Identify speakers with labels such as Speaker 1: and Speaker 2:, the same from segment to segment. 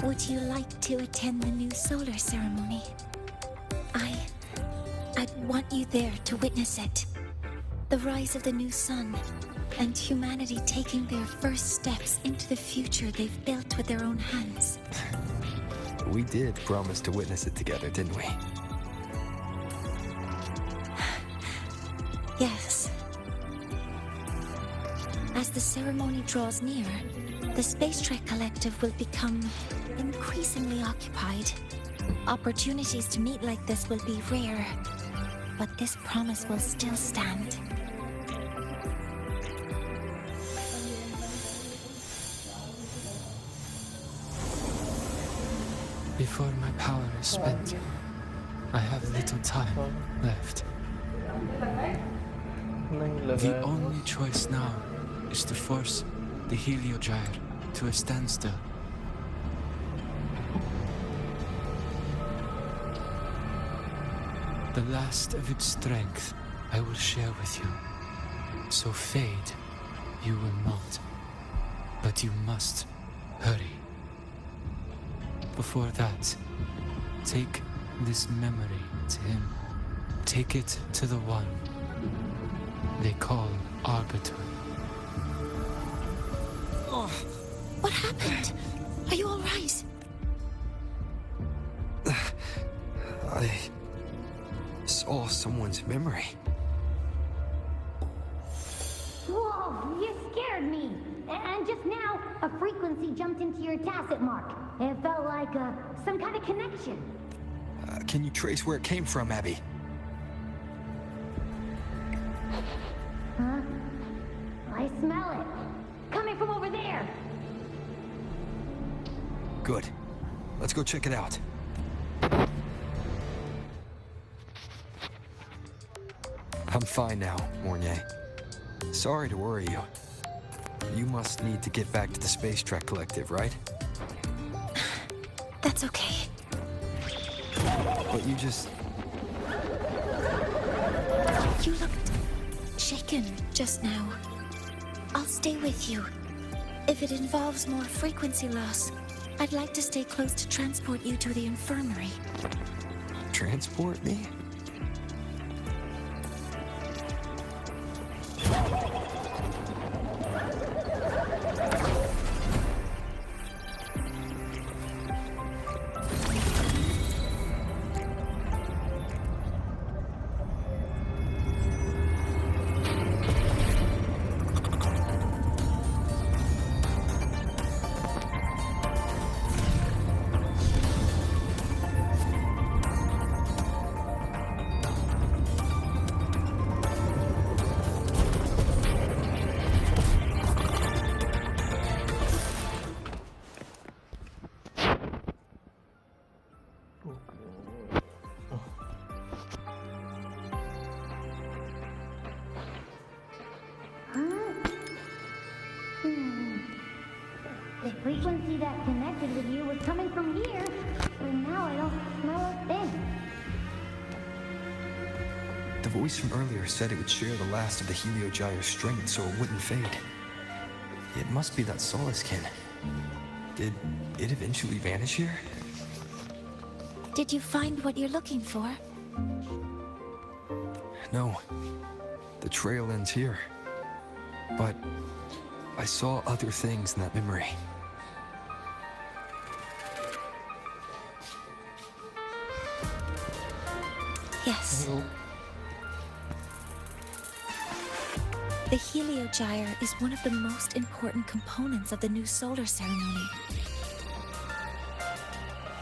Speaker 1: Would you like to attend the new solar ceremony? I'd want you there to witness it. The rise of the new sun, and humanity taking their first steps into the future they've built with their own hands.
Speaker 2: We did promise to witness it together, didn't we?
Speaker 1: Yes. As the ceremony draws near, the Space Trek Collective will become increasingly occupied. Opportunities to meet like this will be rare, but this promise will still stand.
Speaker 3: Before my power is spent, I have little time left. The only choice now is to force the Heliogyre to a standstill. The last of its strength I will share with you. So fade you will not. But you must hurry. Before that, take this memory to him. Take it to the one they call Arbiter.
Speaker 1: Oh, what happened? Are you all right?
Speaker 2: I saw someone's memory.
Speaker 4: Whoa, you scared me. And just now, a frequency jumped into your tacit mark. It felt like some kind of connection.
Speaker 2: Can you trace where it came from, Abby?
Speaker 4: Huh? I smell it. Coming from over there.
Speaker 2: Good. Let's go check it out. I'm fine now, Mornier. Sorry to worry you. You must need to get back to the Space Trek Collective, right?
Speaker 1: That's okay.
Speaker 2: But you just...
Speaker 1: You looked shaken just now. I'll stay with you. If it involves more frequency loss, I'd like to stay close to transport you to the infirmary.
Speaker 2: Transport me?
Speaker 4: The frequency that connected with you was coming from here, but now I don't smell a thing.
Speaker 2: The voice from earlier said it would share the last of the Heliogyre's strength so it wouldn't fade. It must be that Solaskin. Did it eventually vanish here?
Speaker 1: Did you find what you're looking for?
Speaker 2: No. The trail ends here. But I saw other things in that memory.
Speaker 1: Yes. The Heliogyre is one of the most important components of the new solar ceremony.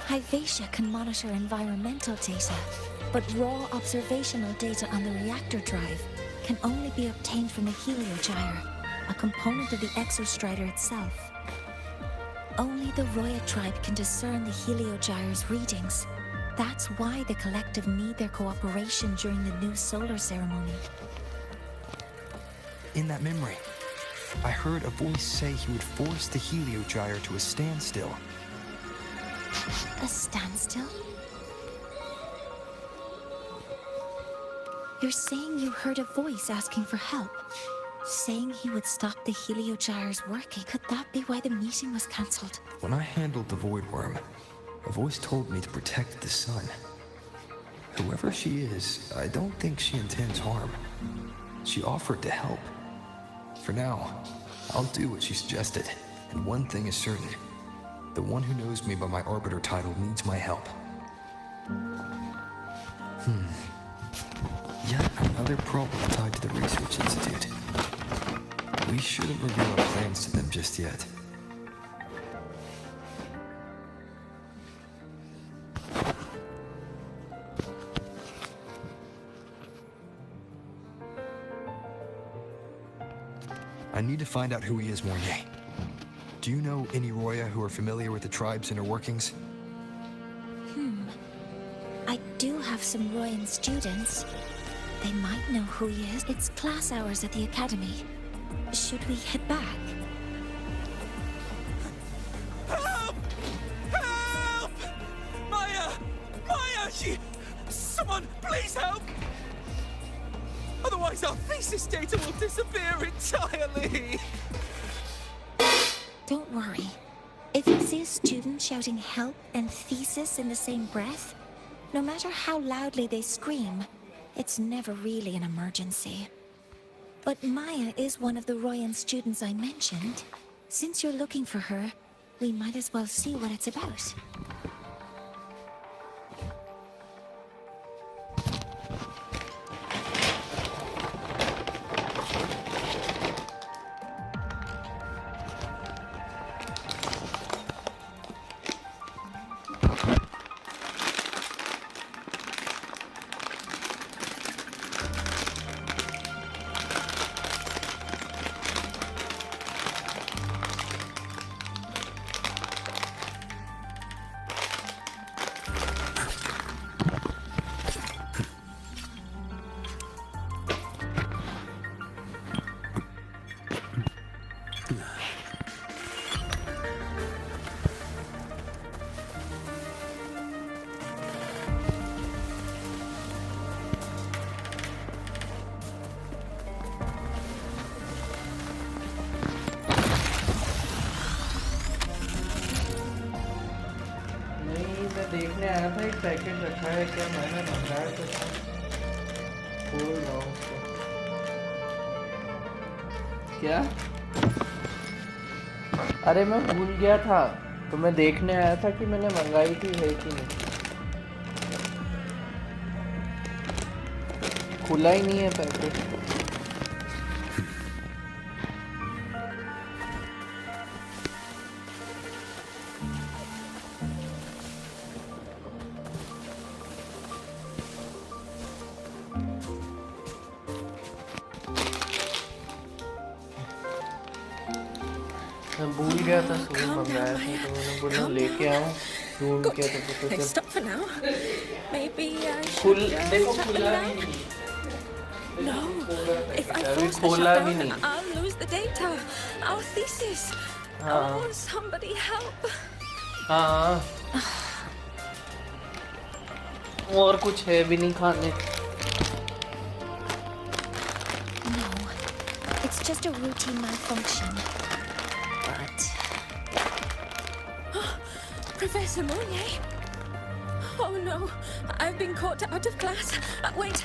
Speaker 1: Hyvatia can monitor environmental data, but raw observational data on the reactor drive can only be obtained from the Heliogyre, a component of the Exostrider itself. Only the Roya tribe can discern the Heliogyre's readings. That's why the Collective need their cooperation during the new solar ceremony.
Speaker 2: In that memory, I heard a voice say he would force the Heliogyre to a standstill.
Speaker 1: A standstill? You're saying you heard a voice asking for help? saying he would stop the Heliogyres working. Could that be why the meeting was cancelled?
Speaker 2: When I handled the Void Worm, a voice told me to protect the sun. Whoever she is, I don't think she intends harm. She offered to help. For now, I'll do what she suggested. And one thing is certain. The one who knows me by my Arbiter title needs my help. Yet another problem tied to the Research Institute. We shouldn't reveal our plans to them just yet. I need to find out who he is, Mornier. Do you know any Roya who are familiar with the tribe's inner workings?
Speaker 1: I do have some Royan students. They might know who he is. It's class hours at the academy. Should we head back?
Speaker 5: Help! Help! Maya! Maya! Someone, please help! Otherwise our thesis data will disappear entirely!
Speaker 1: Don't worry. If you see a student shouting help and thesis in the same breath, no matter how loudly they scream, it's never really an emergency. But Maya is one of the Royan students I mentioned. Since you're looking for her, we might as well see what it's about.
Speaker 6: देखने आया था एक packet रखा है क्या मैंने मंगाया तो था खोल रहा हूँ उसको क्या अरे मैं भूल गया था तो मैं देखने आया था कि मैंने मंगाई थी है कि नहीं खुला ही नहीं है पैकेट भूल गया था सुबह मंगाया था तो मैंने बोला लेके आऊं ढूंढ के तो पता चला
Speaker 7: Stop for now. Maybe I
Speaker 6: खुल
Speaker 7: should
Speaker 6: देखो
Speaker 7: shut
Speaker 6: खुला
Speaker 7: them
Speaker 6: भी
Speaker 7: down.
Speaker 6: नहीं
Speaker 7: No, if I
Speaker 6: अभी
Speaker 7: force the
Speaker 6: खोला भी
Speaker 7: shutdown,
Speaker 6: नहीं
Speaker 7: I'll lose the data. Our thesis.
Speaker 6: हाँ
Speaker 7: Oh, somebody help.
Speaker 6: हाँ और कुछ है भी नहीं खाने
Speaker 1: No, it's just a routine malfunction. But...
Speaker 7: Professor Mounier. Oh no, I've been caught out of class. Wait,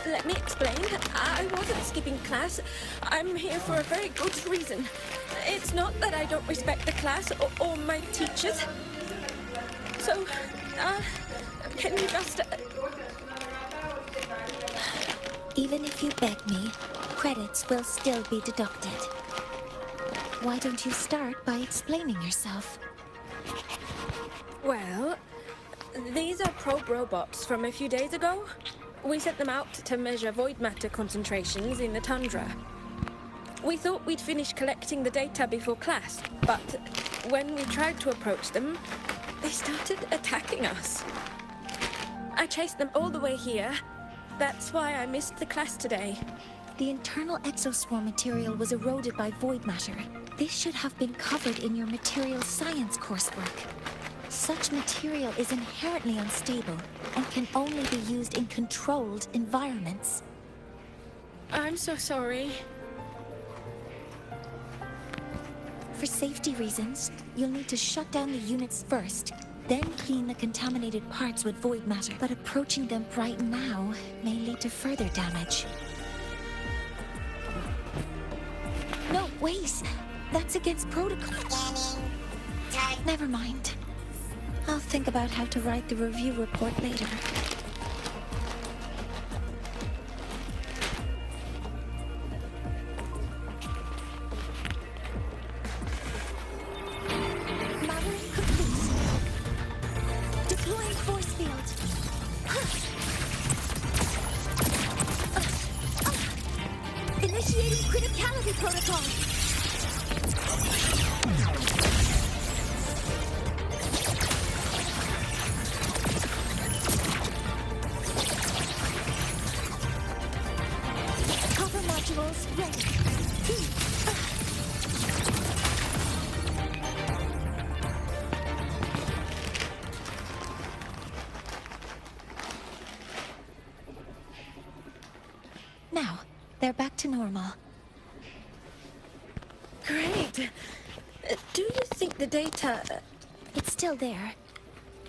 Speaker 7: let me explain. I wasn't skipping class. I'm here for a very good reason. It's not that I don't respect the class or my teachers. So, can you just...
Speaker 1: Even if you beg me, credits will still be deducted. Why don't you start by explaining yourself?
Speaker 7: Well, these are probe robots from a few days ago. We sent them out to measure void matter concentrations in the tundra. We thought we'd finish collecting the data before class, but when we tried to approach them, they started attacking us. I chased them all the way here. That's why I missed the class today.
Speaker 1: The internal exoswarm material was eroded by void matter. This should have been covered in your material science coursework. Such material is inherently unstable and can only be used in controlled environments.
Speaker 7: I'm so sorry.
Speaker 1: For safety reasons, you'll need to shut down the units first, then clean the contaminated parts with void matter. But approaching them right now may lead to further damage. No, wait! That's against protocol. Never mind. I'll think about how to write the review report later. Modeling complete. Deploying force field. Initiating criticality protocol. Copper modules ready. Now, they're back to normal.
Speaker 7: Great. Do you think the data...
Speaker 1: It's still there.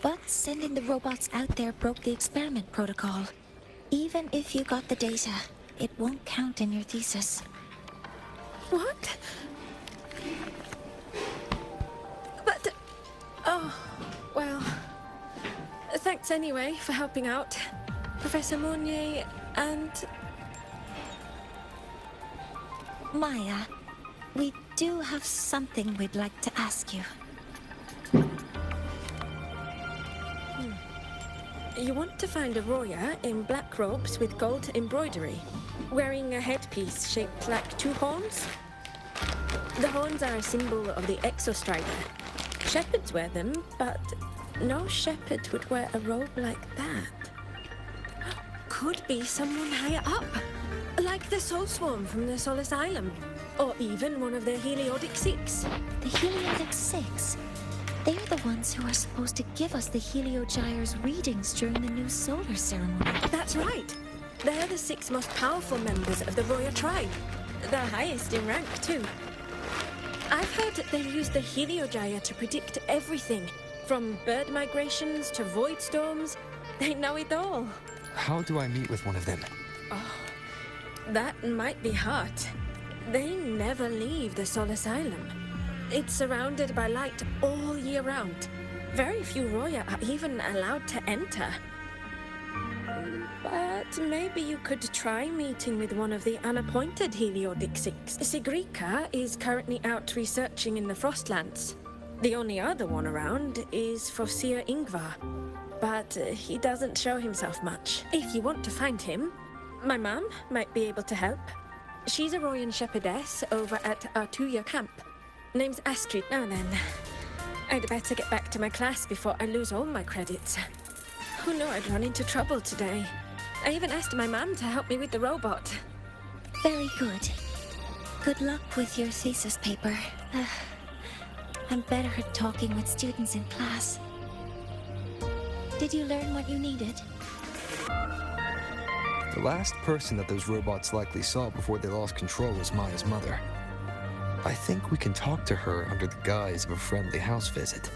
Speaker 1: But sending the robots out there broke the experiment protocol. Even if you got the data, it won't count in your thesis.
Speaker 7: What? But... oh, well... Thanks anyway for helping out, Professor Mournier and...
Speaker 1: Maya, we do have something we'd like to ask you.
Speaker 7: You want to find Aurora in black robes with gold embroidery, wearing a headpiece shaped like two horns? The horns are a symbol of the Exostrider. Shepherds wear them, but no shepherd would wear a robe like that. Could be someone higher up, like the Soul Swarm from the Sol Asylum, or even one of the Heliodic Six.
Speaker 1: The Heliodic Six? They're the ones who are supposed to give us the Heliogyre's readings during the new solar ceremony.
Speaker 7: That's right. They're the 6 most powerful members of the Roya tribe. The highest in rank, too. I've heard that they use the Heliogyre to predict everything, from bird migrations to void storms. They know it all.
Speaker 2: How do I meet with one of them?
Speaker 7: That might be hard. They never leave the Sol Asylum. It's surrounded by light all year round. Very few Roya are even allowed to enter. But maybe you could try meeting with one of the unappointed Heliodic Six. Sigrika is currently out researching in the Frostlands. The only other one around is Fossier Ingvar, but he doesn't show himself much. If you want to find him, my mum might be able to help. She's a Royan shepherdess over at Artuya camp. Name's Astrid. Now then, I'd better get back to my class before I lose all my credits. Who knew I'd run into trouble today? I even asked my mum to help me with the robot.
Speaker 1: Very good. Good luck with your thesis paper. I'm better at talking with students in class. Did you learn what you needed?
Speaker 2: The last person that those robots likely saw before they lost control was Maya's mother. I think we can talk to her under the guise of a friendly house visit.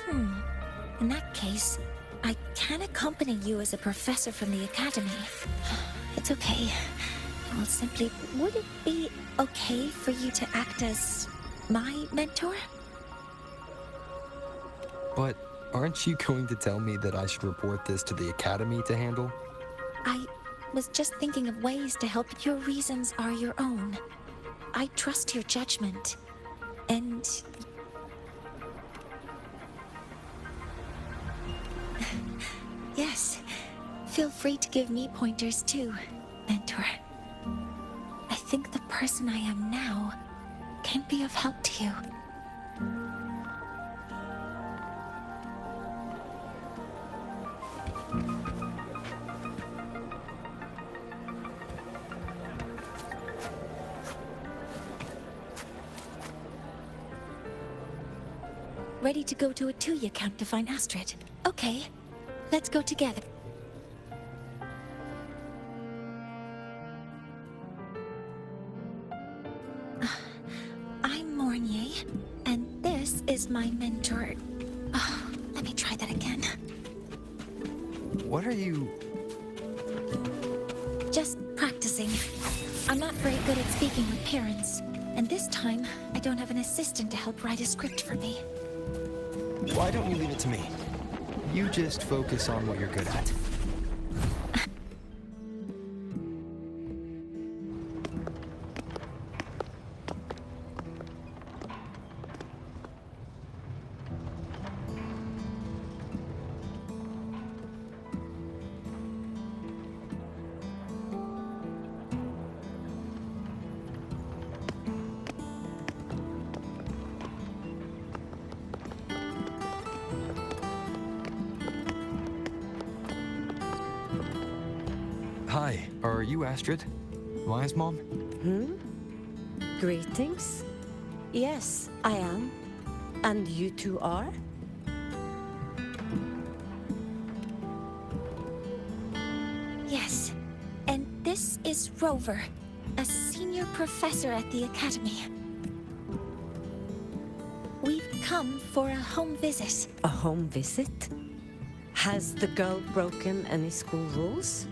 Speaker 1: In that case, I can accompany you as a professor from the academy. It's okay. Well, simply, would it be okay for you to act as my mentor?
Speaker 2: But aren't you going to tell me that I should report this to the academy to handle?
Speaker 1: I was just thinking of ways to help. Your reasons are your own. I trust your judgment. And... yes, feel free to give me pointers too, mentor. I think the person I am now can be of help to you. Ready to go to a Tuya camp to find Astrid? Okay, let's go together. I'm Mournier, my mentor... Oh, let me try that again.
Speaker 2: What are you...
Speaker 1: Just practicing. I'm not very good at speaking with parents, and this time, I don't have an assistant to help write a script for me.
Speaker 2: Why don't you leave it to me? You just focus on what you're good at. Hi, are you Astrid? Maya's mom?
Speaker 8: Greetings. Yes, I am. And you two are?
Speaker 1: Yes, and this is Rover, a senior professor at the academy. We've come for a home visit.
Speaker 8: A home visit? Has the girl broken any school rules?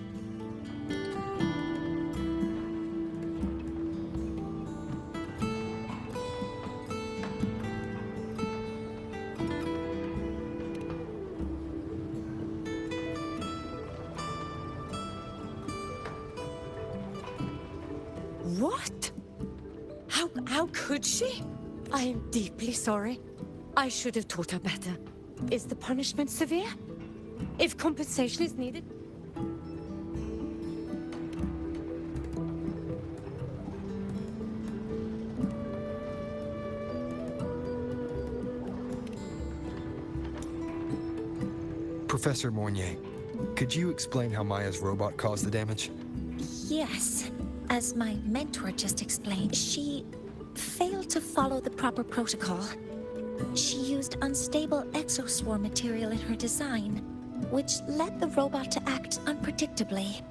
Speaker 8: What? How could she? I am deeply sorry. I should have taught her better. Is the punishment severe? If compensation is needed...
Speaker 2: Professor Mornier, could you explain how Maya's robot caused the damage?
Speaker 1: Yes, as my mentor just explained, she failed to follow the proper protocol. She used unstable exoswarm material in her design, which led the robot to act unpredictably.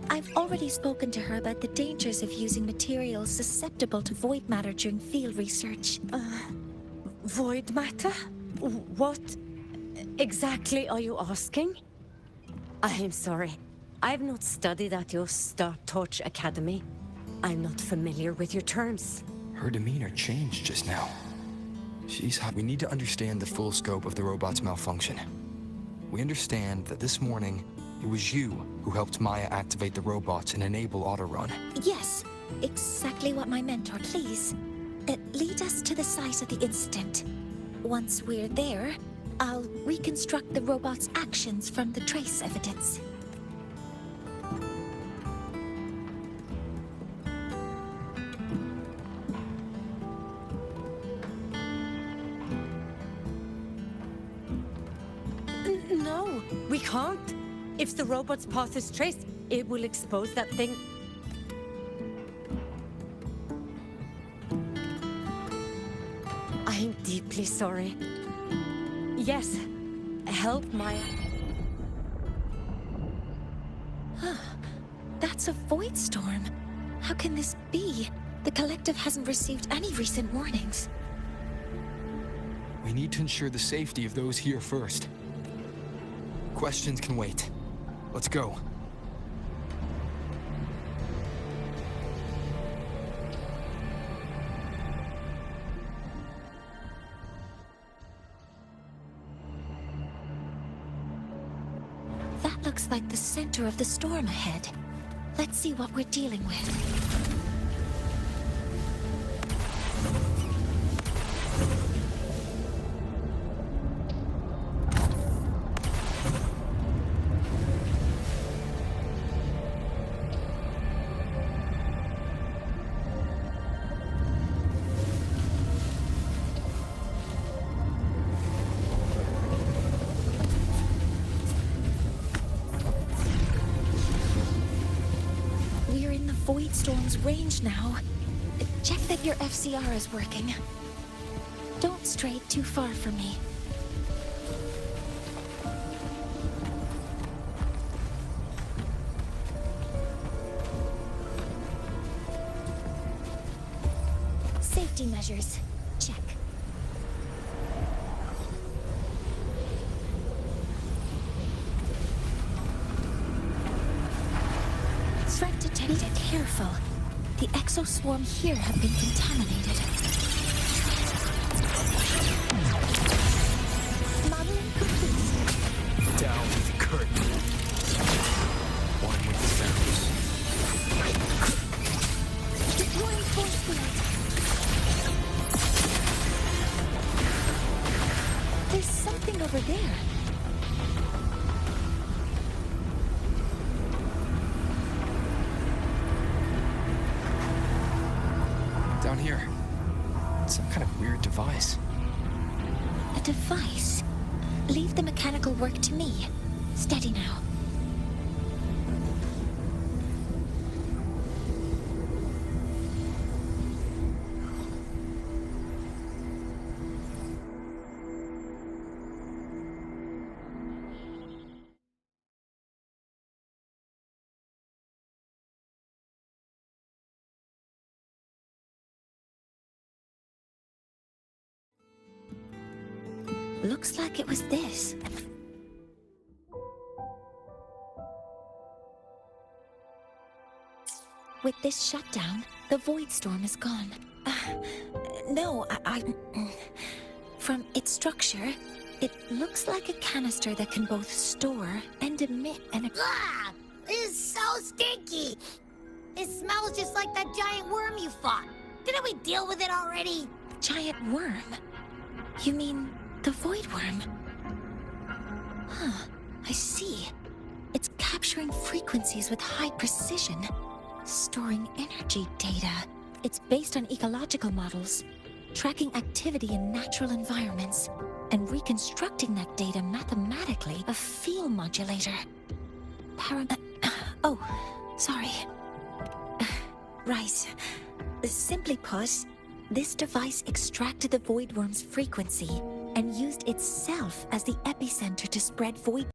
Speaker 1: I've already spoken to her about the dangers of using materials susceptible to void matter during field research.
Speaker 8: Void matter? What exactly are you asking? I am sorry. I have not studied at your Star Torch Academy. I'm not familiar with your terms.
Speaker 2: Her demeanor changed just now. We need to understand the full scope of the robot's malfunction. We understand that this morning, it was you who helped Maya activate the robots and enable autorun.
Speaker 1: Yes, exactly what my mentor, please. Lead us to the site of the incident. Once we're there, I'll reconstruct the robot's actions from the trace evidence.
Speaker 8: No, we can't. If the robot's path is traced, it will expose that thing. I am deeply sorry. Yes, help Maya.
Speaker 1: That's a void storm. How can this be? The collective hasn't received any recent warnings.
Speaker 2: We need to ensure the safety of those here first. Questions can wait. Let's go.
Speaker 1: That looks like the center of the storm ahead. Let's see what we're dealing with. Void storm's range now. Check that your FCR is working. Don't stray too far from me. Safety measures. Check. careful. The exoswarm here have been contaminated. Modeling complete.
Speaker 2: Down with the curtain. One with the sounds.
Speaker 1: Deploying force field. There's something over there.
Speaker 2: Down here. Some kind of weird device.
Speaker 1: A device? Leave the mechanical work to me. Steady now. Looks like it was this. With this shutdown, the void storm is gone. No, From its structure, it looks like a canister that can both store and emit an...
Speaker 4: Ah! This is so stinky! It smells just like that giant worm you fought. Didn't we deal with it already?
Speaker 1: Giant worm? You mean the void worm? Huh, I see. It's capturing frequencies with high precision, storing energy data. It's based on ecological models, tracking activity in natural environments, and reconstructing that data mathematically. A field modulator. Oh, sorry. Right. Simply put, this device extracted the void worm's frequency and used itself as the epicenter to spread void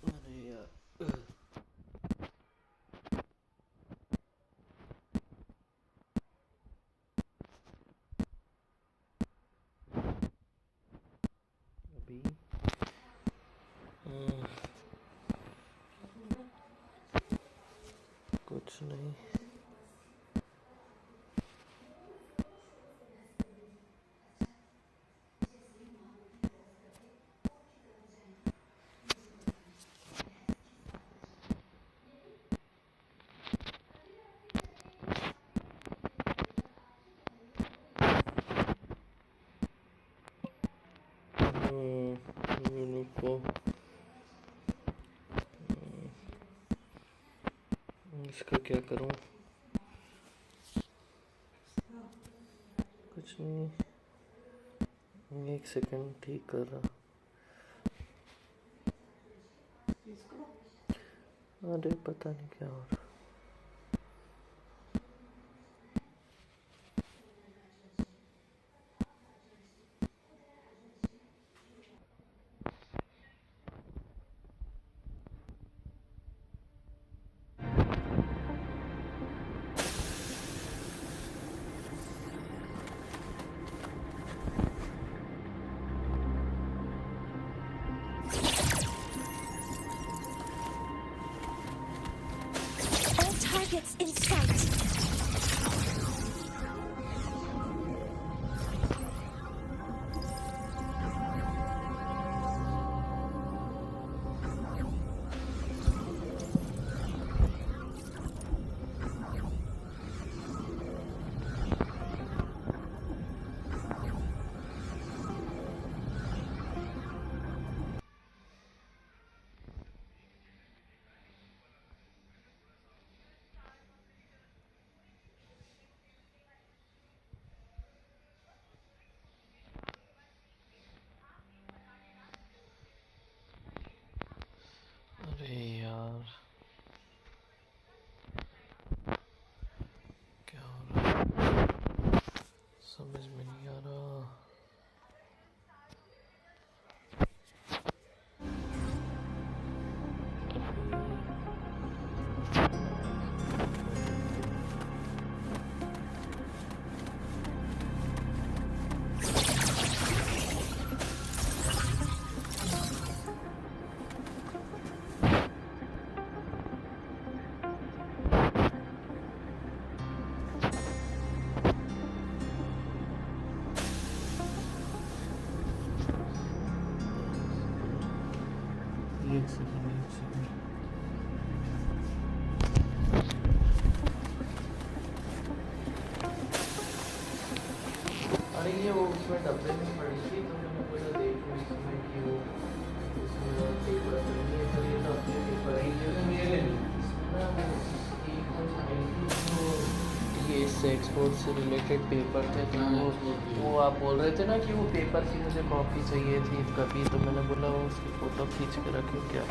Speaker 6: Mana ya? कुछ नहीं रुको इसका क्या करूं कुछ नहीं 1 second ठीक कर रहा अरे पता नहीं क्या हो रहा
Speaker 1: All targets in sight.
Speaker 6: अरे यार क्या हो रहा है समझ में नहीं आ रहा एक सेकंड अरे ये वो उसमें डब्बे में पड़ी थी तो मैंने बोला देखो इसमें कि वो उसमें पेपर नहीं है तो ये तो अपने पेपर है ये तो मेरे इसमें ना वो एक तो फाइल थी तो ये इससे एक्सपोर्ट से रिलेटेड पेपर थे तो वो आप बोल रहे थे ना कि वो पेपर की मुझे कॉपी चाहिए थी कभी तो मैंने बोला वो उसकी फ़ोटो खींच के रखूँ क्या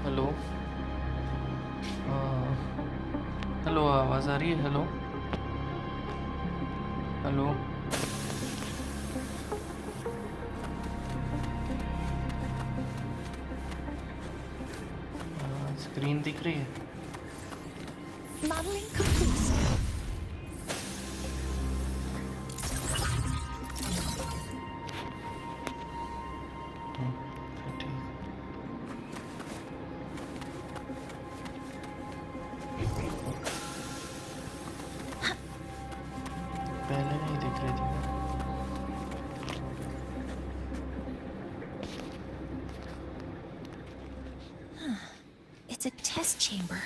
Speaker 6: हेलो हेलो आवाज़ आ रही है हेलो हेलो स्क्रीन दिख रही है
Speaker 1: Modeling complete.
Speaker 6: पहले नहीं दिख रही थी
Speaker 1: It's a test chamber.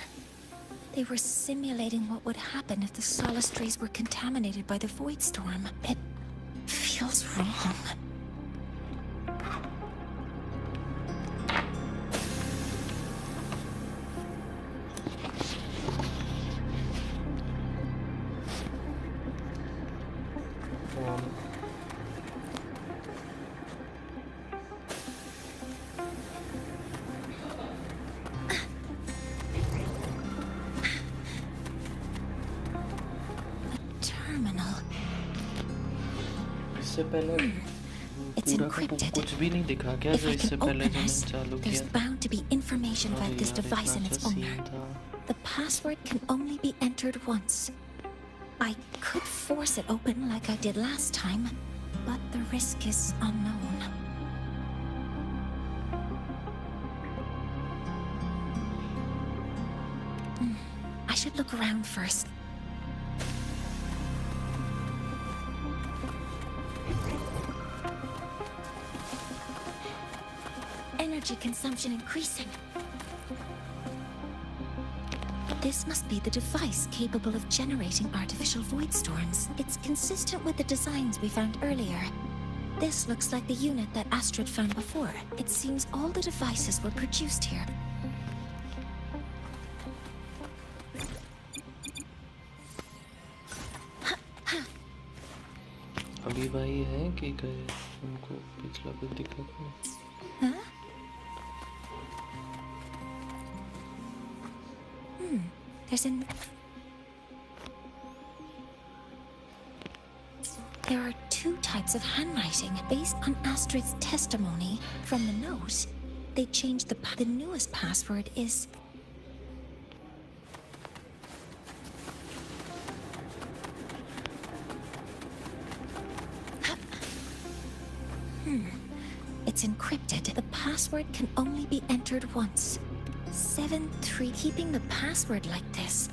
Speaker 1: They were simulating what would happen if the Solace Strays were contaminated by the Void Storm. It feels wrong.
Speaker 6: इससे पहले
Speaker 1: It's
Speaker 6: पूरा
Speaker 1: encrypted.
Speaker 6: कुछ भी नहीं दिखा क्या जो
Speaker 1: If I
Speaker 6: इससे
Speaker 1: can
Speaker 6: पहले
Speaker 1: open
Speaker 6: जो
Speaker 1: this,
Speaker 6: मैंने चालू
Speaker 1: there's
Speaker 6: किया
Speaker 1: bound to be information about this
Speaker 6: अरे यार,
Speaker 1: device and
Speaker 6: इतना
Speaker 1: its
Speaker 6: अच्छा
Speaker 1: owner.
Speaker 6: सीन था
Speaker 1: The password can only be entered once. I could force it open like I did last time, but the risk is unknown. look around first. Energy consumption increasing. This must be the device capable of generating artificial void storms. It's consistent with the designs we found earlier. This looks like the unit that Astrid found before. It seems all the devices were produced here.
Speaker 6: अभी भाई है कि गए उनको पिछला कुछ दिखा था?
Speaker 1: Huh? There are two types of handwriting based on Astrid's testimony. From the note, they changed the newest password is... It's encrypted. The password can only be entered once. 7-3. Keeping the password like this.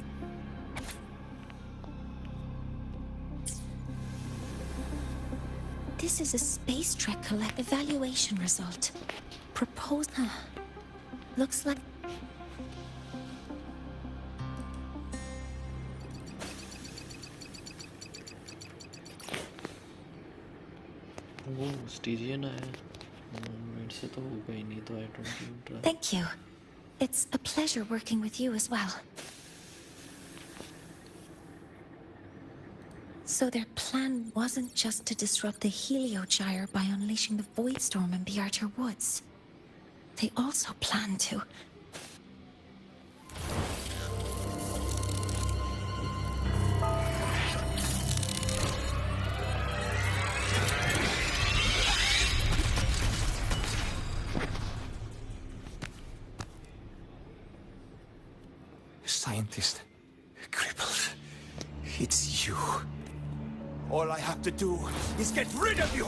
Speaker 1: This is a Space Trek Collect evaluation result. Proposed... Looks like...
Speaker 6: वो स्टीरियन आया मेरे से तो होगा ही नहीं तो I don't even try.
Speaker 1: Thank you. It's a pleasure working with you as well. So their plan wasn't just to disrupt the Heliogyre by unleashing the Void Storm in Bjarter Woods. They also planned to...
Speaker 9: Scientist, crippled. It's you. All I have to do is get rid of you!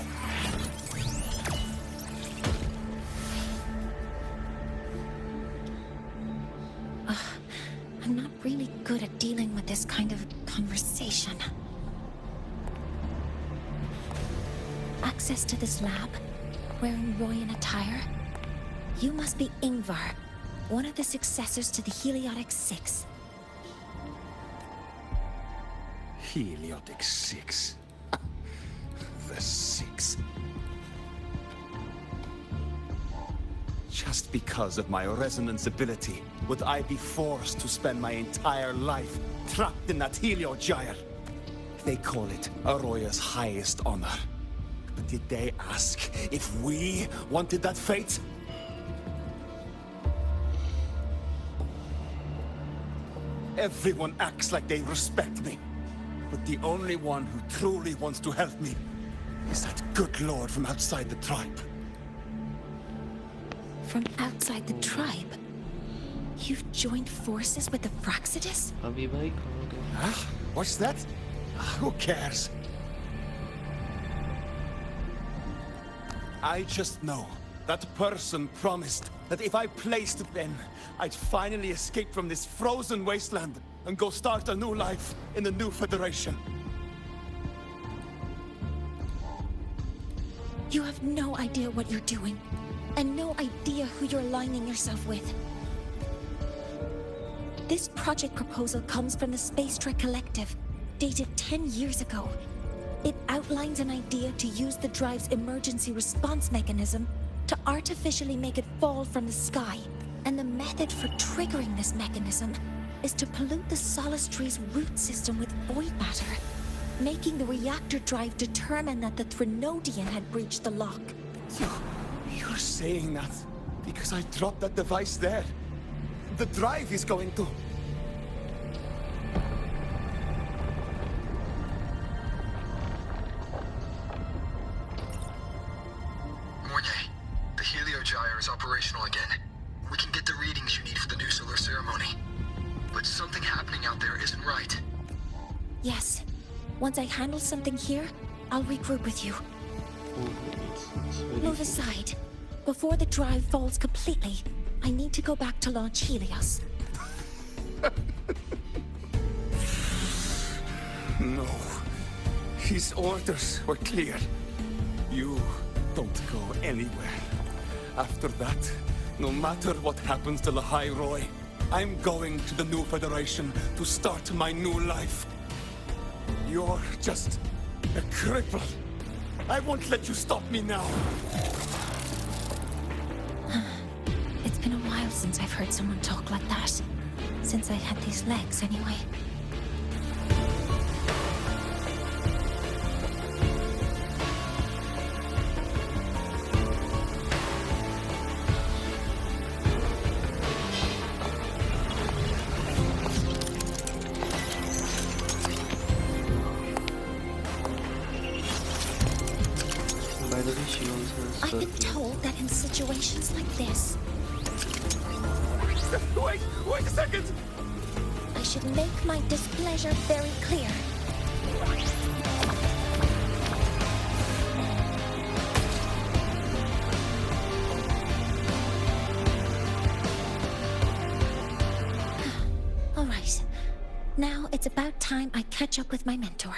Speaker 1: I'm not really good at dealing with this kind of conversation. Access to this lab, wearing Royan attire? You must be Ingvar, one of the successors to the Heliotic Six.
Speaker 9: Heliotic Six. The Six. Just because of my resonance ability, would I be forced to spend my entire life trapped in that Heliogyre? They call it Aroya's highest honor. But did they ask if we wanted that fate? Everyone acts like they respect me. But the only one who truly wants to help me is that good lord from outside the tribe.
Speaker 1: From outside the tribe? You've joined forces with the Fraxidus?
Speaker 6: अभी भाई कहाँ गए?
Speaker 9: Huh? What's that? Who cares? I just know that person promised that if I placed it then, I'd finally escape from this frozen wasteland and go start a new life in the new Federation.
Speaker 1: You have no idea what you're doing, and no idea who you're aligning yourself with. This project proposal comes from the Space Trek Collective, dated 10 years ago. It outlines an idea to use the drive's emergency response mechanism to artificially make it fall from the sky. And the method for triggering this mechanism is to pollute the Solace Tree's root system with void matter, making the reactor drive determine that the Threnodian had breached the lock.
Speaker 9: You're saying that because I dropped that device there. The drive is going to...
Speaker 2: Mornier, the Heliogyre is operational again. We can get the readings you need for the new solar ceremony. But something happening out there isn't right.
Speaker 1: Yes. Once I handle something here, I'll regroup with you. Move aside. Before the drive falls completely, I need to go back to launch Helios.
Speaker 9: No. His orders were clear. You don't go anywhere. After that, no matter what happens to Lahai Roy, I'm going to the new Federation to start my new life. You're just a cripple. I won't let you stop me now.
Speaker 1: It's been a while since I've heard someone talk like that. Since I had these legs, anyway.
Speaker 6: By the way, she also has
Speaker 1: I've been
Speaker 6: circles.
Speaker 1: told that in situations like this,
Speaker 9: Wait a second!
Speaker 1: I should make my displeasure very clear. All right. Now it's about time I catch up with my mentor.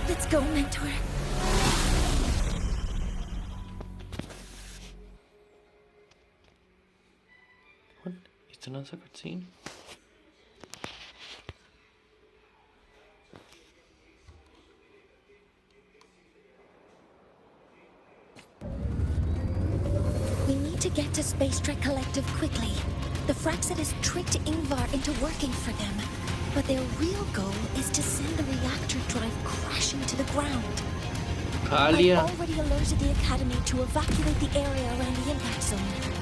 Speaker 1: Let's go, mentor.
Speaker 6: What? इतना सा cutscene?
Speaker 1: We need to get to Space Trek Collective quickly. The Fraxit has tricked Ingvar into working for them, but their real goal is to send the reactor drive crashing to the ground.
Speaker 6: खा
Speaker 1: I've
Speaker 6: लिया.
Speaker 1: already alerted the Academy to evacuate the area around the impact zone.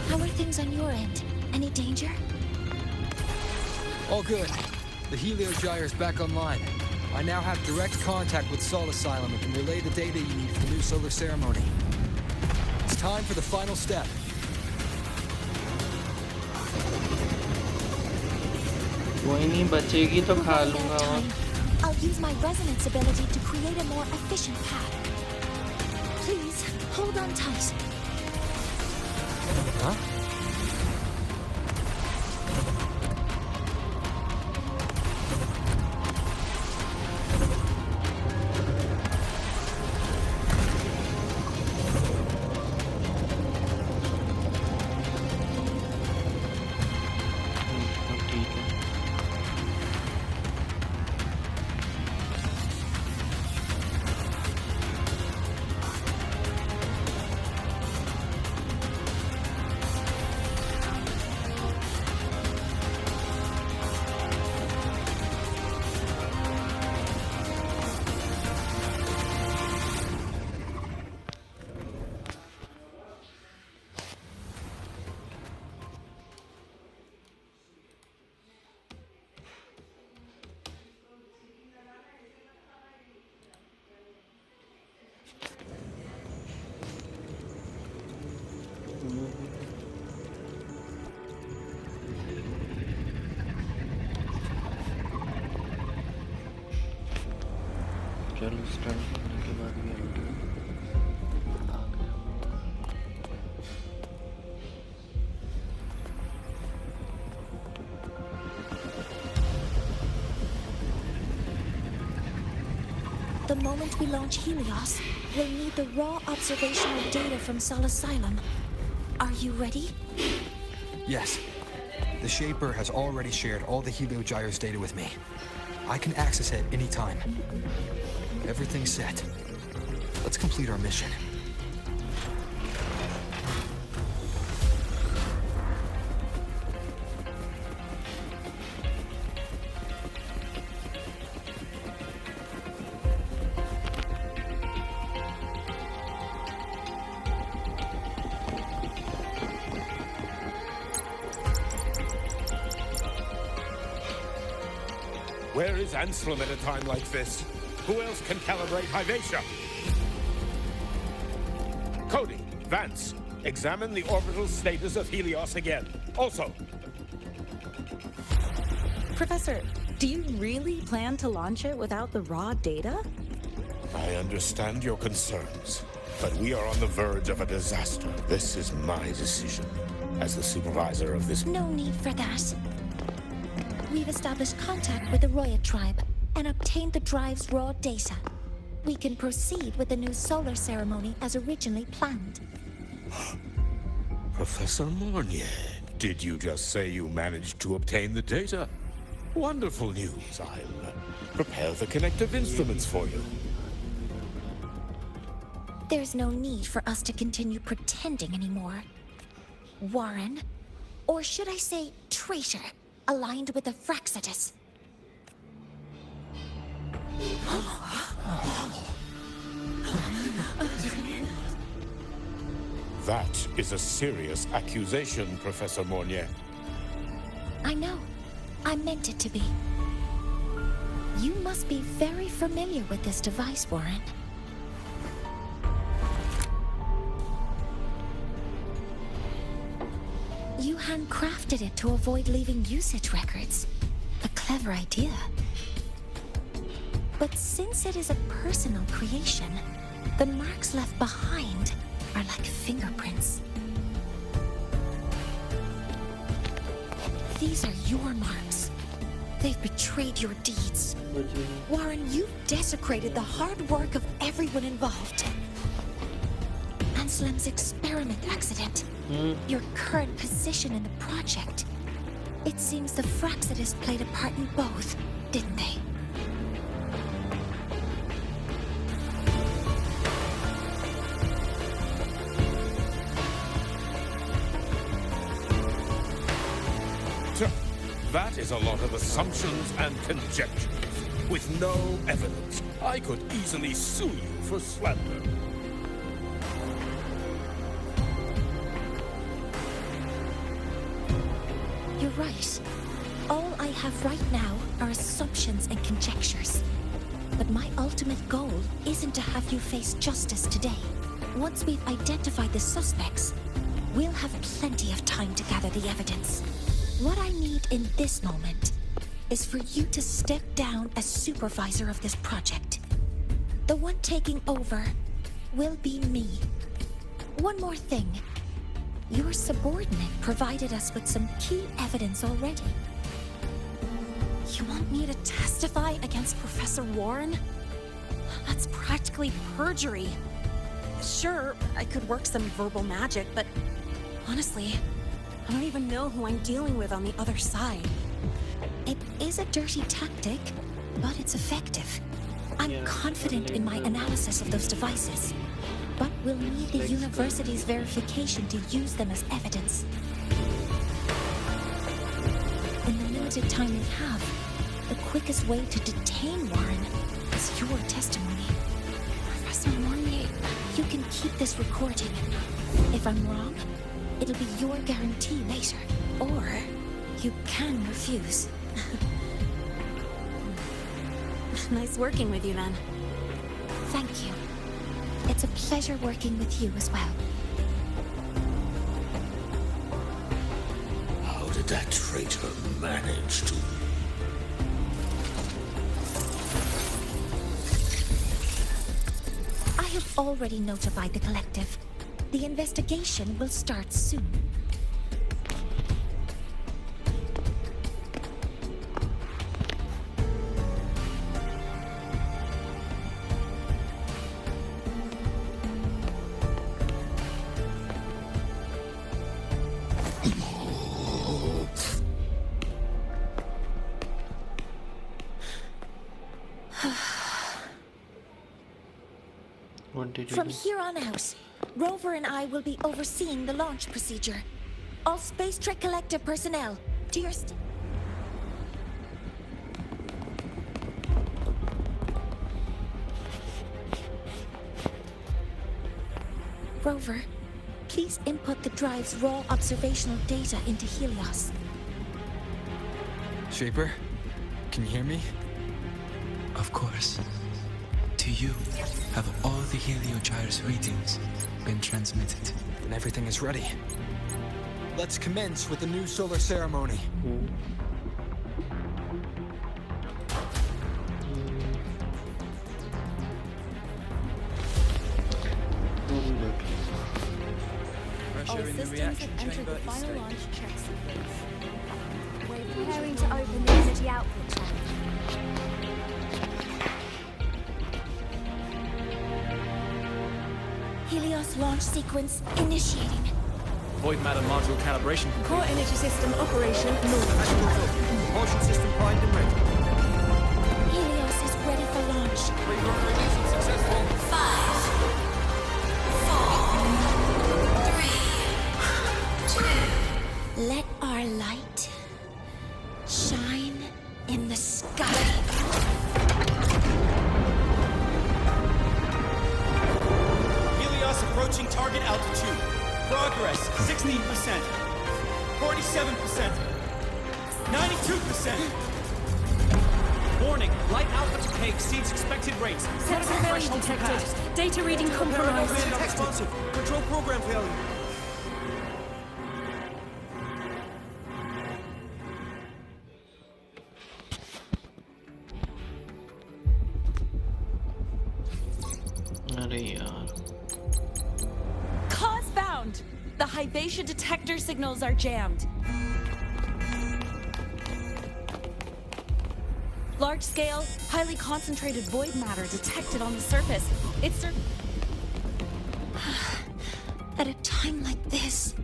Speaker 1: How are things on your end? Any danger?
Speaker 10: All good. The Heliogyre's back online. I now have direct contact with Sol Asylum and can relay the data you need for the new solar ceremony. It's time for the final step.
Speaker 6: कोई नहीं बचेगी तो
Speaker 1: We're
Speaker 6: खा
Speaker 1: running out
Speaker 6: लूंगा
Speaker 1: of
Speaker 6: और
Speaker 1: time. I'll use my resonance ability to create a more efficient path. Please, hold on tight.
Speaker 10: Huh?
Speaker 6: अब ठीक है. चलो स्टार्ट करने के बाद भी हम आ गए.
Speaker 1: The moment we launch Helios, we'll need the raw observational data from Sol Asylum. Are you ready?
Speaker 10: Yes. The Shaper has already shared all the Heliogyre's data with me. I can access it anytime. Everything's set. Let's complete our mission.
Speaker 11: Where is Anselm at a time like this? Who else can calibrate Hyvatia? Cody, Vance, examine the orbital status of Helios again. Also,
Speaker 12: Professor, do you really plan to launch it without the raw data?
Speaker 11: I understand your concerns, but we are on the verge of a disaster. This is my decision as the supervisor of this.
Speaker 1: No need for that. We've established contact with the Roya tribe and obtained the drive's raw data. We can proceed with the new solar ceremony as originally planned.
Speaker 11: Professor Mornier, did you just say you managed to obtain the data? Wonderful news. I'll prepare the connective instruments for you.
Speaker 1: There's no need for us to continue pretending anymore. Warren, or should I say traitor, aligned with the Fraxitus.
Speaker 11: That is a serious accusation, Professor Mornier.
Speaker 1: I know. I meant it to be. You must be very familiar with this device, Warren. You handcrafted it to avoid leaving usage records. A clever idea. But since it is a personal creation, the marks left behind are like fingerprints. These are your marks. They've betrayed your deeds. Warren, you've desecrated the hard work of everyone involved. Anselm's experiment accident. Your current position in the project. It seems the Fraxitus played a part in both, didn't they?
Speaker 11: That is a lot of assumptions and conjectures, with no evidence. I could easily sue you for slander.
Speaker 1: You're right. All I have right now are assumptions and conjectures. But my ultimate goal isn't to have you face justice today. Once we've identified the suspects, we'll have plenty of time to gather the evidence. What I need in this moment is for you to step down as supervisor of this project. The one taking over will be me. One more thing. Your subordinate provided us with some key evidence already.
Speaker 12: You want me to testify against Professor Warren? That's practically perjury. Sure, I could work some verbal magic, but honestly, I don't even know who I'm dealing with on the other side.
Speaker 1: It is a dirty tactic, but it's effective. I'm confident in my analysis of those devices, but we'll need the university's verification to use them as evidence. In the limited time we have, the quickest way to detain Warren is your testimony. Professor Mornier, you can keep this recording. If I'm wrong, it'll be your guarantee later. Or you can refuse.
Speaker 12: Nice working with you, then.
Speaker 1: Thank you. It's a pleasure working with you as well.
Speaker 11: How did that traitor manage to...
Speaker 1: I have already notified the collective. The investigation will start soon. From here on out, Rover and I will be overseeing the launch procedure. All Space Trek Collective personnel, to your Rover, please input the drive's raw observational data into Helios.
Speaker 10: Shaper, can you hear me?
Speaker 3: Of course. To you, have all the Heliogyre's readings been transmitted?
Speaker 10: And everything is ready. Let's commence with the new solar ceremony.
Speaker 3: Pressure in the reaction chamber is stable.
Speaker 1: We're preparing to open the energy output channel. Helios launch sequence initiating.
Speaker 5: Void matter module calibration.
Speaker 7: Core energy system operation normal.
Speaker 10: Propulsion system primed and ready.
Speaker 1: Helios is ready for launch.
Speaker 5: Reconfiguration successful.
Speaker 1: 5, 4, 3, 2. Let our light shine in the sky.
Speaker 13: Helios approaching target altitude. Progress 16%, 47%, 92%. Warning, light output decay exceeds expected rates.
Speaker 7: Sensor failure detected. Data reading compromised.
Speaker 13: Responsive. Control program failure.
Speaker 6: अरे यार
Speaker 12: Cause found! The Hypatia detector signals are jammed. Large-scale, highly concentrated void matter detected on the surface. It's
Speaker 1: At a time like this,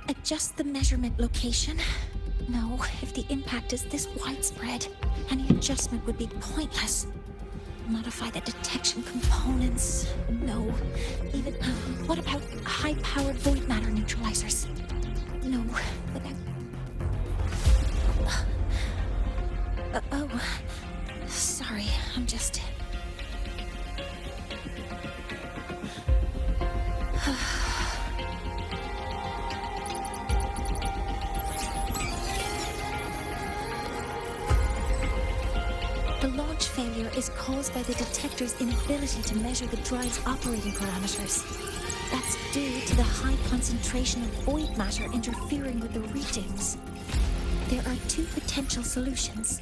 Speaker 1: adjust the measurement location. No, if the impact is this widespread, any adjustment would be pointless. Modify the detection components. No. Even, what about high-powered void matter neutralizers? No, without... oh, sorry, I'm just... The launch failure is caused by the detector's inability to measure the drive's operating parameters. That's due to the high concentration of void matter interfering with the readings. There are two potential solutions.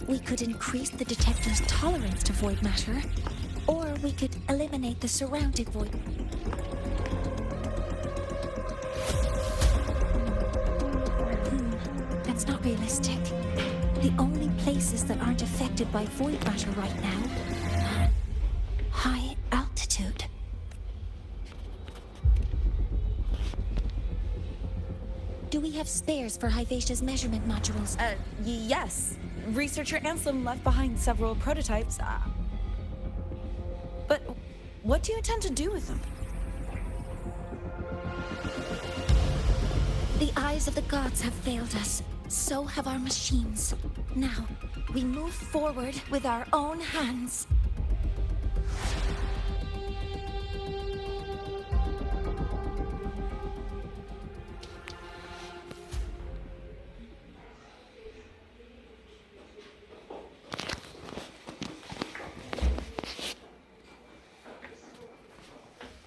Speaker 1: We could increase the detector's tolerance to void matter, or we could eliminate the surrounding void. That's not realistic. The only places that aren't affected by void matter right now, high altitude. Do we have spares for Hypatia's measurement modules?
Speaker 12: yes. Researcher Anselm left behind several prototypes. But what do you intend to do with them?
Speaker 1: The eyes of the gods have failed us. So have our machines. Now, we move forward with our own hands.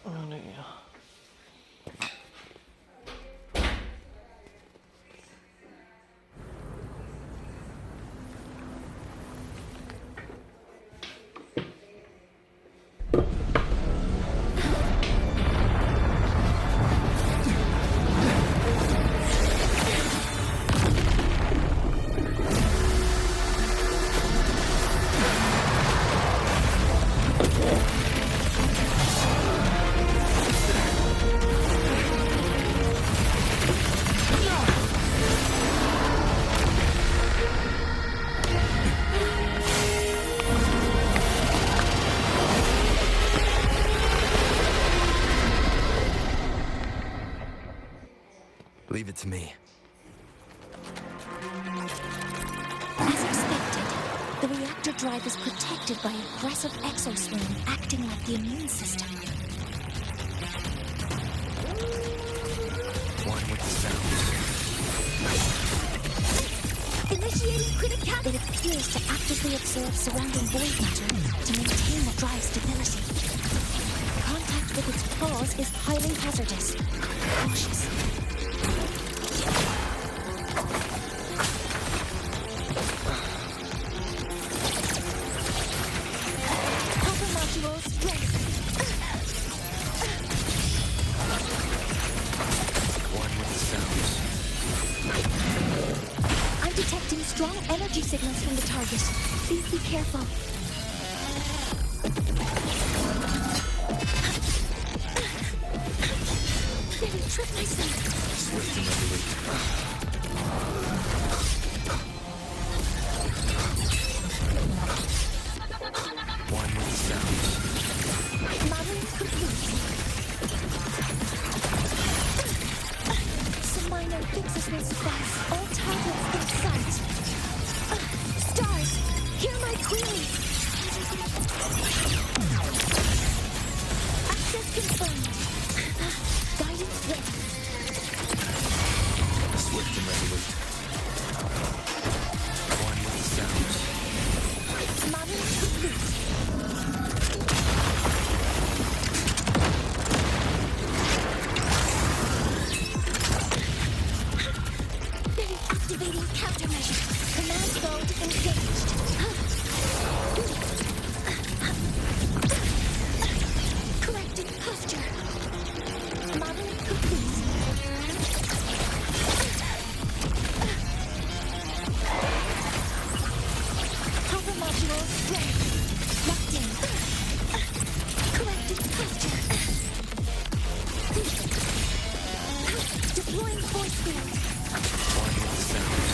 Speaker 6: अरे यार
Speaker 2: Leave it to me.
Speaker 1: As expected, the reactor drive is protected by aggressive exoswarm acting like the immune system.
Speaker 2: One with the sounds.
Speaker 1: Initiate Initiating criticality. It appears to actively absorb surrounding void matter to maintain the drive's stability. Contact with its claws is highly hazardous. Cautious. Copper modules ready.
Speaker 2: One with the sounds.
Speaker 1: I'm detecting strong energy signals from the target. Please be careful. Nearly tripped myself.
Speaker 2: Swift and resolute. One with the sounds.
Speaker 1: Modeling complete. Some minor fixes will suffice. All targets in sight. Stars, hear my query. Access confirmed. Guidance ready.
Speaker 2: Swift and resolute. One with the sounds.
Speaker 1: Modeling complete. Activating countermeasure. Command mode engaged. Correcting posture. Modeling complete. Cover module ready. Locked in. Correcting posture. Deploying force field.
Speaker 2: One with the sounds.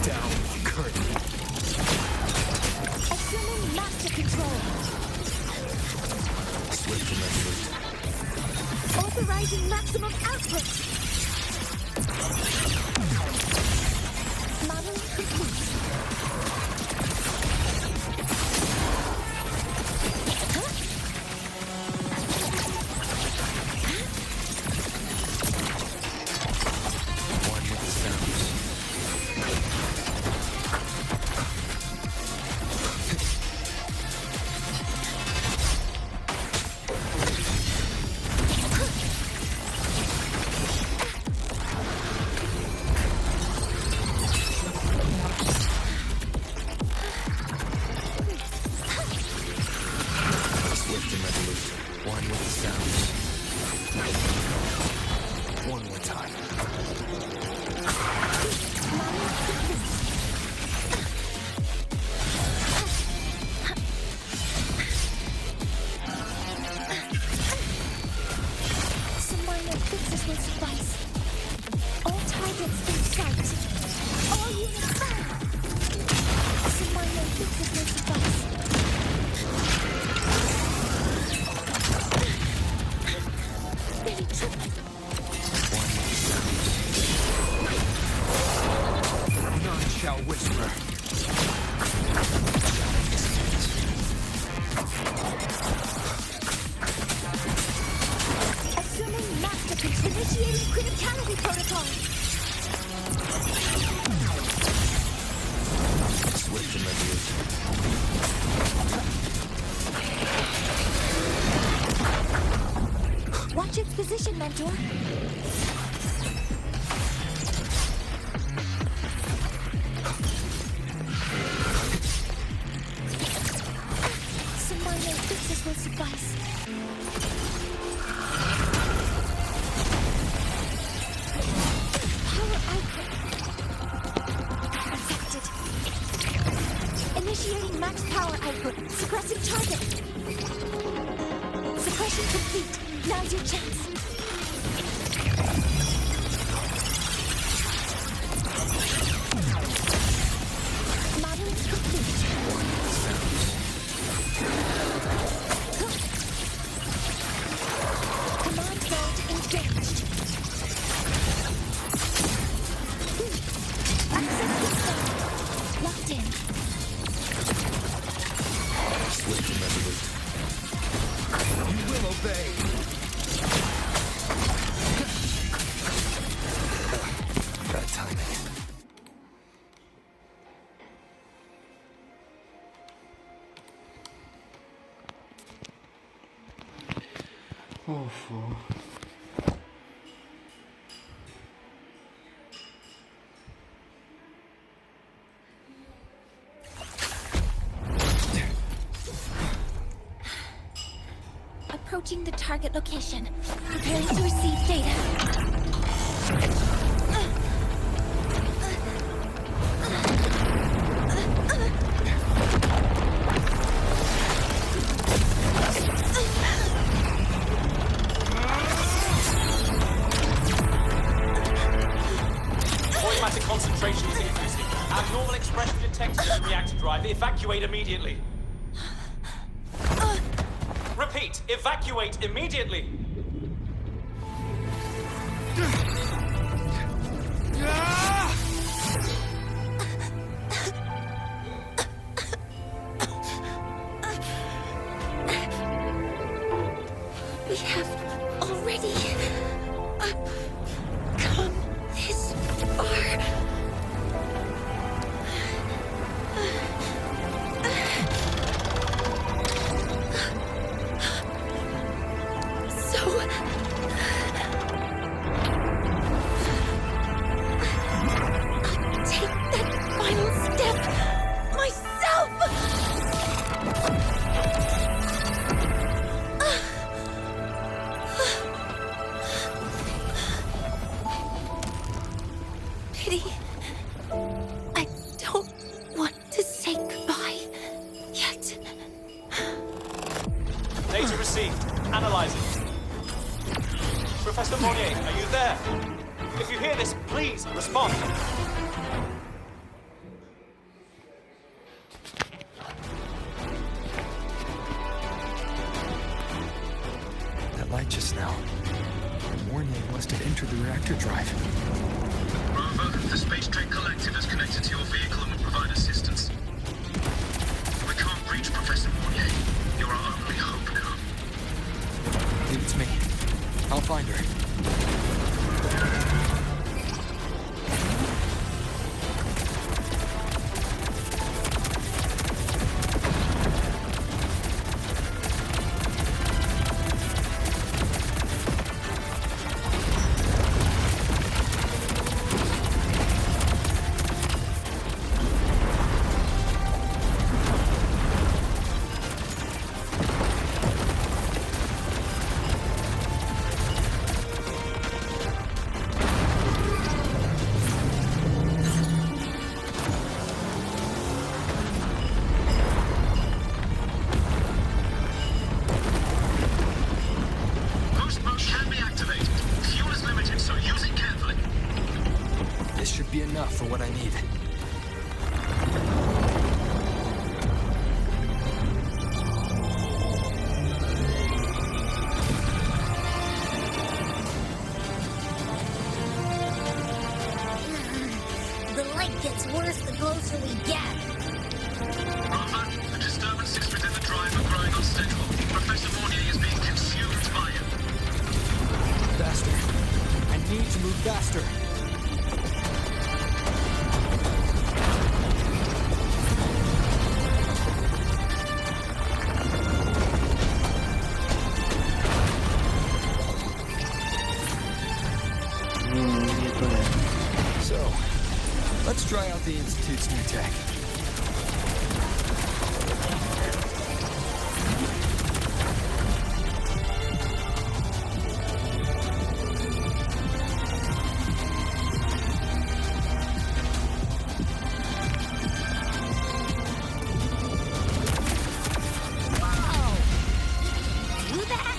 Speaker 2: Down curtain.
Speaker 1: Assuming master control.
Speaker 2: Swift and resolute.
Speaker 1: Authorizing maximum output. Modeling complete. Huh?
Speaker 2: One with the sounds. Swift and resolute. One with the sounds. One more time.
Speaker 1: Some minor fixes will suffice. All targets in sight. All units fire. Some minor fixes will suffice. Very tricky.
Speaker 2: One with the sounds.
Speaker 10: None shall whisper.
Speaker 1: Assuming master control. Initiating criticality protocol.
Speaker 2: Swift and resolute.
Speaker 1: Watch its position, Mentor. Some minor fixes will suffice. Power output. Affected. Initiating max power output. Suppressing target. Suppression complete. Now's your chance. Modeling complete.
Speaker 2: One with the sounds.
Speaker 1: Command mode engaged. Access confirmed. Locked in.
Speaker 2: Swift and resolute.
Speaker 10: You will obey. Awful.
Speaker 1: Approaching the target location. Preparing to receive data.
Speaker 13: Void matter concentration is increasing. Abnormal expression detected in the reactor drive. Evacuate immediately. Repeat, evacuate immediately.
Speaker 1: We have already come this far. So I'll take that final step myself. Pity. I don't want to say goodbye yet.
Speaker 13: Data received. Analyzing. Professor Monnier, are you there? If you hear this, please respond.
Speaker 10: That light just now. Mornier must have entered the reactor drive.
Speaker 14: Rover, the Space Trek Collective is connected to your vehicle and will provide assistance. We can't reach Professor Mornier. You're our only hope now.
Speaker 10: Leave it to me. I'll find her.
Speaker 14: Boost mode can be activated. Fuel is limited, so use it carefully.
Speaker 10: This should be enough for what I need.
Speaker 4: The light gets worse the closer we get.
Speaker 14: Rover, the disturbances within the drive are growing unstable. Professor Mornier is being consumed by it.
Speaker 10: Faster. I need to move faster. So, let's try out the Institute's new tech.
Speaker 4: Do that?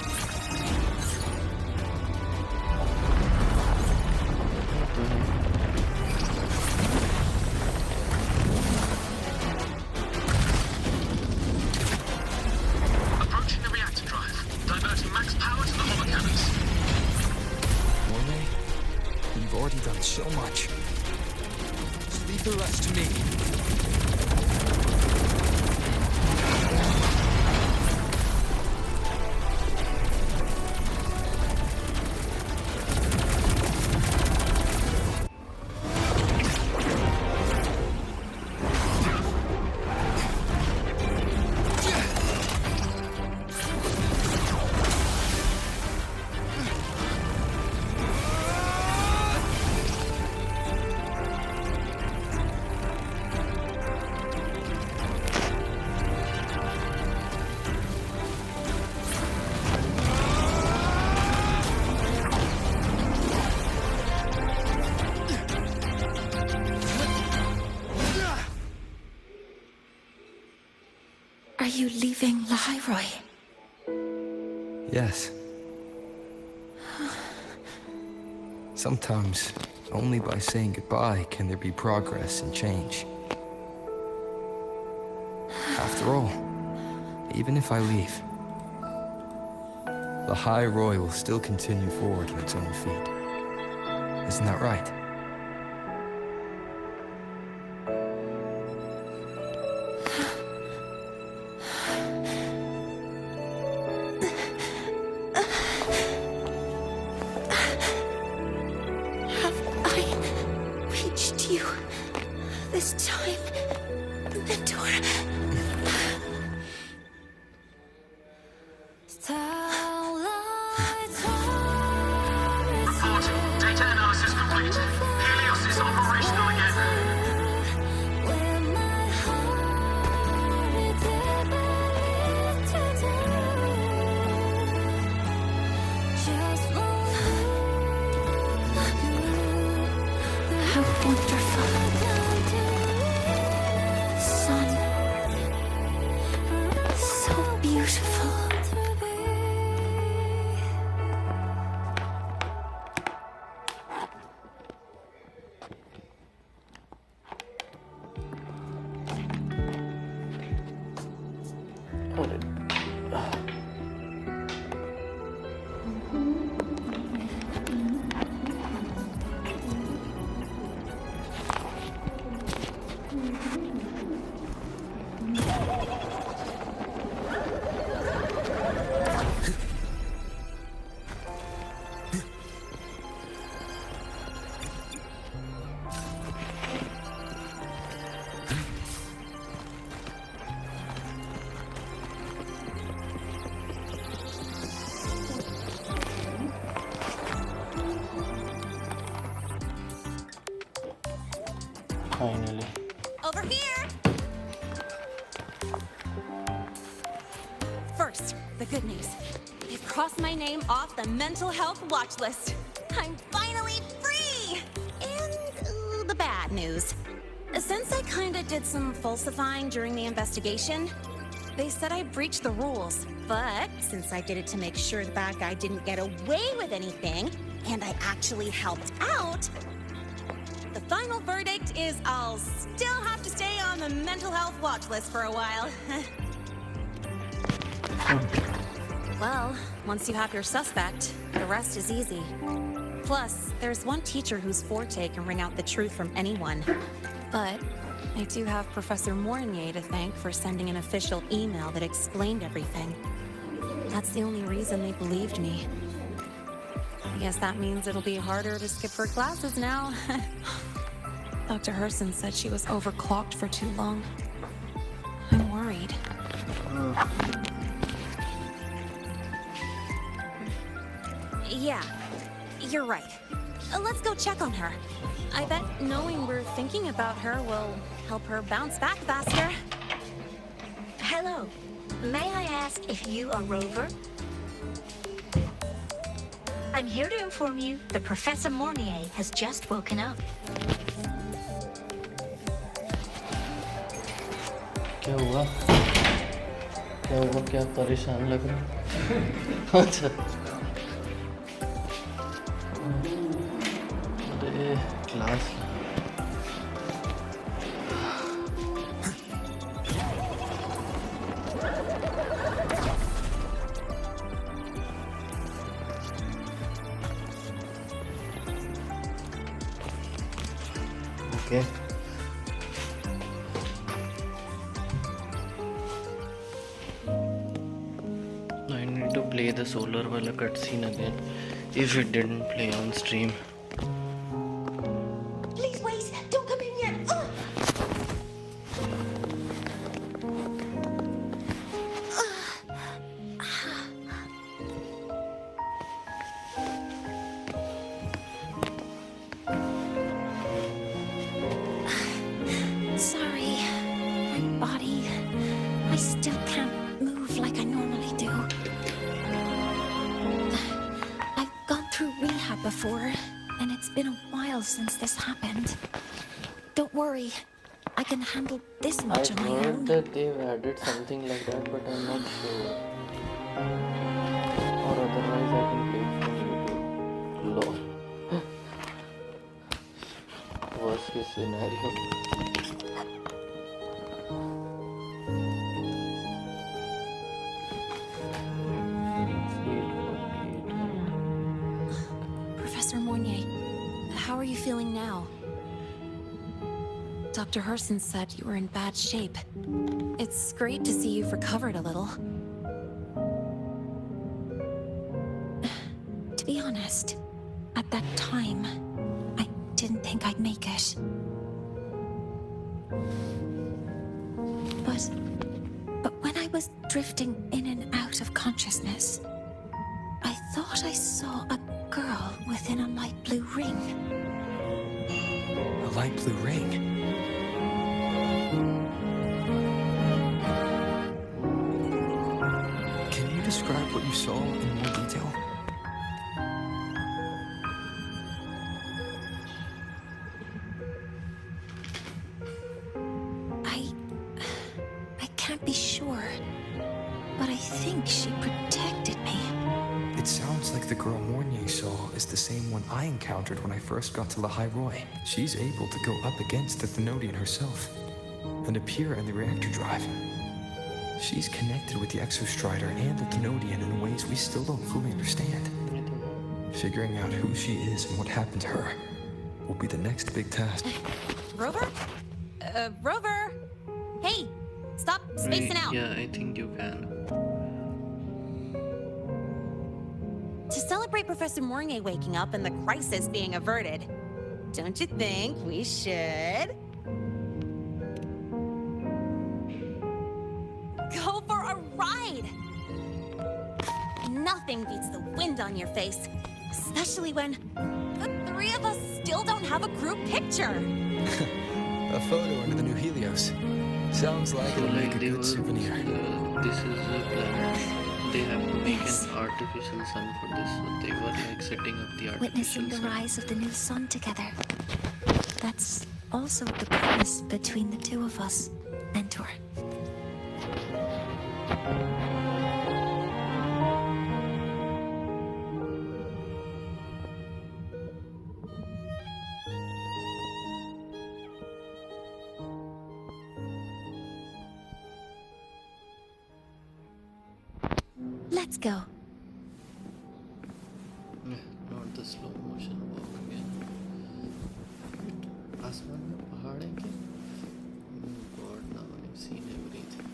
Speaker 14: Approaching the reactor drive. Diverting max power to the hollow cannons.
Speaker 10: Mornay, you've already done so much. Just leave the rest to me.
Speaker 1: Are you leaving Lahairoi?
Speaker 2: Yes. Sometimes, only by saying goodbye can there be progress and change. After all, even if I leave, Lahairoi will still continue forward on its own feet. Isn't that right?
Speaker 1: Have I reached you this time, Mentor?
Speaker 14: Report. Data analysis complete. Helios is operational again.
Speaker 1: How wonderful. Sun. So beautiful.
Speaker 6: Finally.
Speaker 12: Over here! First, the good news. They've crossed my name off the mental health watch list. I'm finally free! And the bad news. Since I kinda did some falsifying during the investigation, they said I breached the rules. But since I did it to make sure the bad guy didn't get away with anything, and I actually helped out, the final verdict is I'll still have to stay on the mental health watch list for a while. Well, once you have your suspect, the rest is easy. Plus, there's one teacher whose forte can wring out the truth from anyone. But I do have Professor Mornier to thank for sending an official email that explained everything. That's the only reason they believed me. I guess that means it'll be harder to skip her classes now. Dr. Herson said she was overclocked for too long. I'm worried. Yeah, you're right. Let's go check on her. I bet knowing we're thinking about her will help her bounce back faster.
Speaker 4: Hello. May I ask if you are Rover? I'm here to inform you that Professor Mornier has just woken up.
Speaker 6: क्या हुआ? क्या परेशान लग रहा? अच्छा। अरे class. Okay. I need to play the solar wala cutscene again if it didn't play on stream.
Speaker 4: Please wait! Don't come in yet!
Speaker 1: Sorry. My body. I still can't move like I normally do. I've gone through rehab before, and it's been a while since this happened. Don't worry. I can handle this
Speaker 6: I
Speaker 1: much on my
Speaker 6: heard
Speaker 1: own.
Speaker 6: that they've added something like that, but I'm not sure. Or otherwise, I can play it from YouTube. Lol. Worst case scenario.
Speaker 12: Professor Mornier, how are you feeling now? Dr. Herson said you were in bad shape. It's great to see you've recovered a little.
Speaker 1: To be honest, at that time, I didn't think I'd make it. But when I was drifting in and out of consciousness, I thought I saw a girl within a light blue ring.
Speaker 2: A light blue ring? Can you describe what you saw in more detail?
Speaker 1: I can't be sure, but I think she protected me.
Speaker 2: It sounds like the girl Mornier saw is the same one I encountered when I first got to Lahai Roy. She's able to go up against the Thenodian herself and appear in the reactor drive. She's connected with the Exostrider and the Thenodian in ways we still don't fully understand. Figuring out who she is and what happened to her will be the next big task.
Speaker 12: Rover? Rover! Hey! Stop spacing out!
Speaker 6: Yeah, I think you can.
Speaker 12: To celebrate Professor Mornier waking up and the crisis being averted, don't you think we should go for a ride? Nothing beats the wind on your face, especially when the three of us still don't have a group picture.
Speaker 2: A photo under the new Helios. Sounds like it'll make a good souvenir.
Speaker 6: This is a planet. They have to make an artificial sun for this, so they were like setting up the artificial
Speaker 1: Witnessing the
Speaker 6: sun.
Speaker 1: rise of the new sun together. That's also the promise between the two of us, Mentor. Let's go.
Speaker 6: Not the slow motion walk again. आसमान में पहाड़ है क्या? Oh God, now I've seen everything.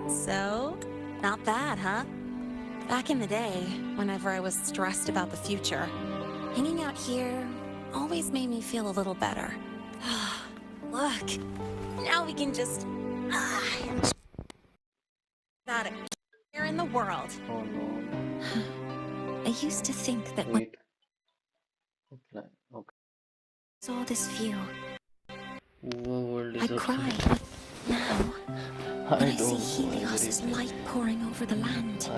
Speaker 12: So, not bad, huh? Back in the day, whenever I was stressed about the future, hanging out here always made me feel a little better. Look, now we can just not a care in the world.
Speaker 6: Oh no.
Speaker 1: I used to think that when
Speaker 6: Wait. Okay. Okay.
Speaker 1: I saw this view,
Speaker 6: World is
Speaker 1: I'd cry, but now, when I see Helios' light pouring over the land,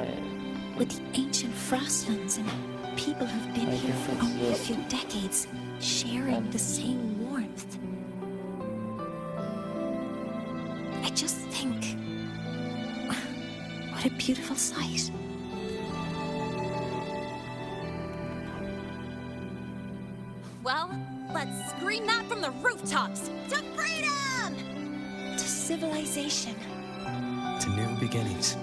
Speaker 1: with the ancient frostlands and people who've been here for only a few decades, sharing the same warmth. I just think, what a beautiful sight.
Speaker 12: Well, let's scream that from the rooftops! To freedom!
Speaker 1: To civilization.
Speaker 2: To new beginnings.